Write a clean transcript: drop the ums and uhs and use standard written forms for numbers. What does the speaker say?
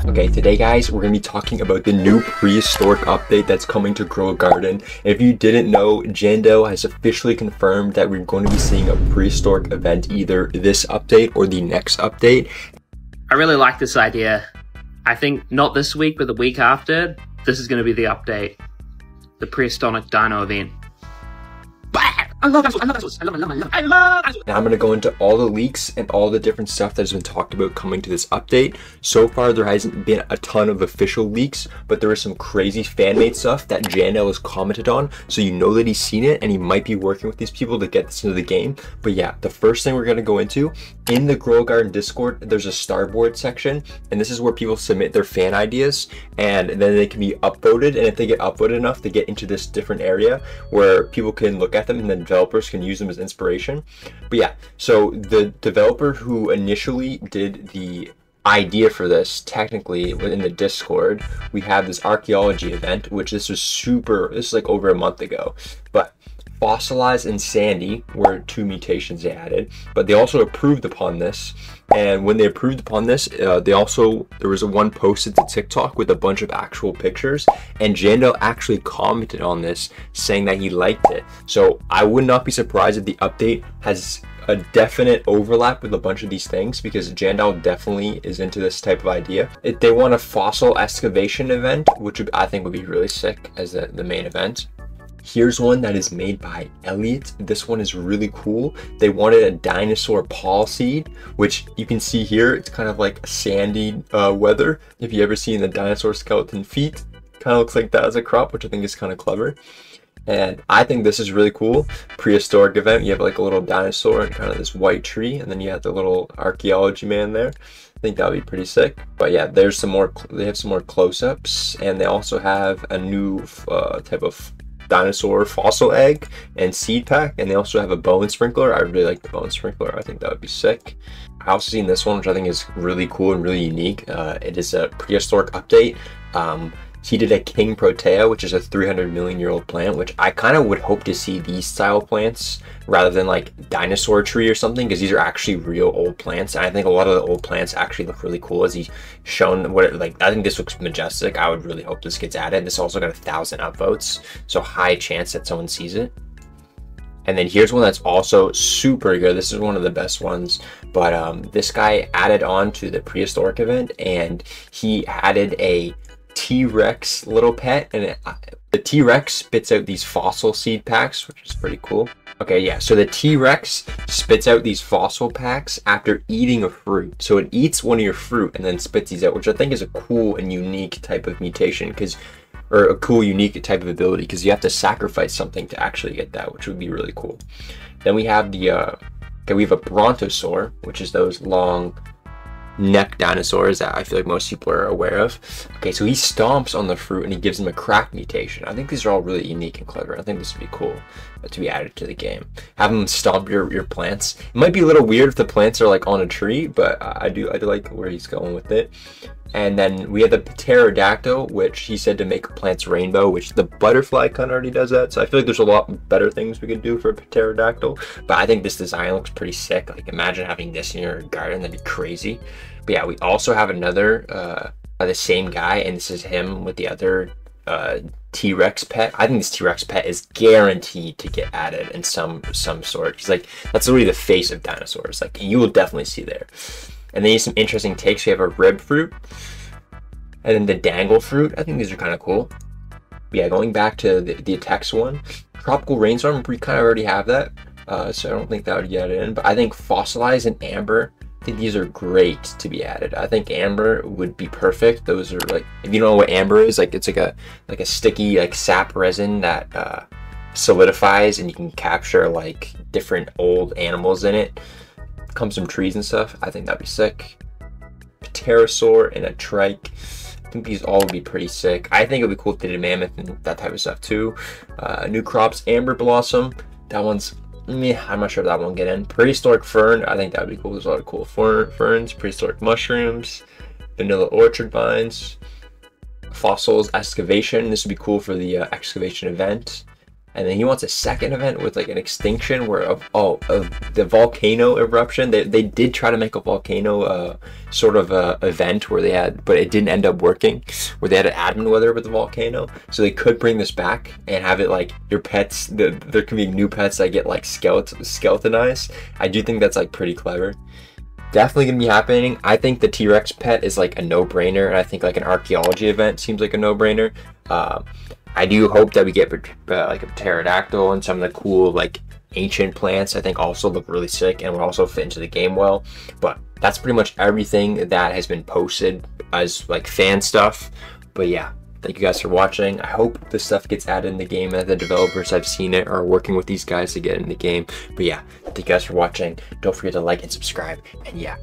Okay, today guys, we're going to be talking about the new prehistoric update that's coming to Grow a Garden. And if you didn't know, Jandel has officially confirmed that we're going to be seeing a prehistoric event either this update or the next update. I really like this idea. I think not this week, but the week after, this is going to be the update. The prehistoric dino event. I love dinosaurs. I love dinosaurs. Now I'm going to go into all the leaks and all the different stuff that has been talked about coming to this update. So far, there hasn't been a ton of official leaks, but there is some crazy fan-made stuff that Jandel has commented on, so you know that he's seen it and he might be working with these people to get this into the game. But yeah, the first thing we're going to go into, in the Grow a Garden Discord, there's a starboard section, and this is where people submit their fan ideas, and then they can be upvoted, and if they get upvoted enough, they get into this different area where people can look at them and then developers can use them as inspiration. But yeah, so the developer who initially did the idea for this, technically within the Discord, we have this archaeology event, which this is like over a month ago, but Fossilize and Sandy were two mutations they added, but they also approved upon this. And when they approved upon this, there was one posted to TikTok with a bunch of actual pictures, and Jandel actually commented on this saying that he liked it. So I would not be surprised if the update has a definite overlap with a bunch of these things, because Jandel definitely is into this type of idea. If they want a fossil excavation event, which I think would be really sick as the main event. Here's one that is made by Elliot. This one is really cool. They wanted a dinosaur paw seed, which you can see here. It's kind of like sandy weather. If you ever seen the dinosaur skeleton feet, kind of looks like that as a crop, which I think is kind of clever. And I think this is really cool. Prehistoric event. You have like a little dinosaur and kind of this white tree, and then you have the little archaeology man there. I think that would be pretty sick. But yeah, there's some more. They have some more close-ups, and they also have a new type of dinosaur fossil egg and seed pack, and they also have a bone sprinkler. I really like the bone sprinkler. I think that would be sick. I also seen this one, which I think is really cool and really unique. It is a prehistoric update. He did a King Protea, which is a 300 million year old plant, which I kind of would hope to see these style plants rather than like dinosaur tree or something, because these are actually real old plants. And I think a lot of the old plants actually look really cool, as he's shown what it, like. I think this looks majestic. I would really hope this gets added. This also got 1,000 upvotes, so high chance that someone sees it. And then here's one that's also super good. This is one of the best ones, but this guy added on to the prehistoric event, and he added a T-Rex little pet, and the T-Rex spits out these fossil seed packs, which is pretty cool. Okay, yeah, so the T-Rex spits out these fossil packs after eating a fruit. So it eats one of your fruit and then spits these out, which I think is a cool and unique type of mutation, or a cool, unique type of ability, because you have to sacrifice something to actually get that, which would be really cool. Then we have we have a Brontosaur, which is those long neck dinosaurs that I feel like most people are aware of. Okay, so he stomps on the fruit and he gives him a crack mutation. I think these are all really unique and clever. I think this would be cool to be added to the game. Have them stomp your plants. It might be a little weird if the plants are like on a tree, but I do like where he's going with it. And then we have the Pterodactyl, which he said to make plants rainbow, which the butterfly kind of already does that. So I feel like there's a lot better things we could do for a Pterodactyl. But I think this design looks pretty sick. Like, imagine having this in your garden. That'd be crazy. But yeah, we also have another, the same guy, and this is him with the other T-Rex pet. I think this T-Rex pet is guaranteed to get added in some sort. He's like, that's literally the face of dinosaurs. Like, you will definitely see there. And then you have some interesting takes. We have a rib fruit, and then the dangle fruit. I think these are kind of cool. But yeah, going back to the text one, tropical rainstorm, we kind of already have that, so I don't think that would get it in. But I think fossilize and amber, I think these are great to be added. I think amber would be perfect. Those are like, if you don't know what amber is, like, it's like a sticky like sap resin that solidifies, and you can capture like different old animals in it. Comes from trees and stuff. I think that'd be sick. Pterosaur and a trike. I think these all would be pretty sick. I think it'd be cool if they did mammoth and that type of stuff too. New crops, amber blossom. That one's meh. I'm not sure if that one will get in. Prehistoric fern. I think that would be cool. There's a lot of cool ferns. Prehistoric mushrooms. Vanilla orchard vines. Fossils excavation. This would be cool for the excavation event. and then he wants a second event with like an extinction where of the volcano eruption. They did try to make a volcano sort of event where they had, but it didn't end up working, where they had an admin weather with the volcano. So they could bring this back and have it like your pets, there can be new pets that get like skeletonized. I do think that's like pretty clever. Definitely gonna be happening. I think the T-Rex pet is like a no-brainer, and I think like an archaeology event seems like a no-brainer. I do hope that we get like a pterodactyl and some of the cool like ancient plants. I think also look really sick and will also fit into the game well. But that's pretty much everything that has been posted as like fan stuff. But yeah, thank you guys for watching. I hope this stuff gets added in the game, and the developers, I've seen it, are working with these guys to get in the game. But yeah, thank you guys for watching. Don't forget to like and subscribe, and yeah.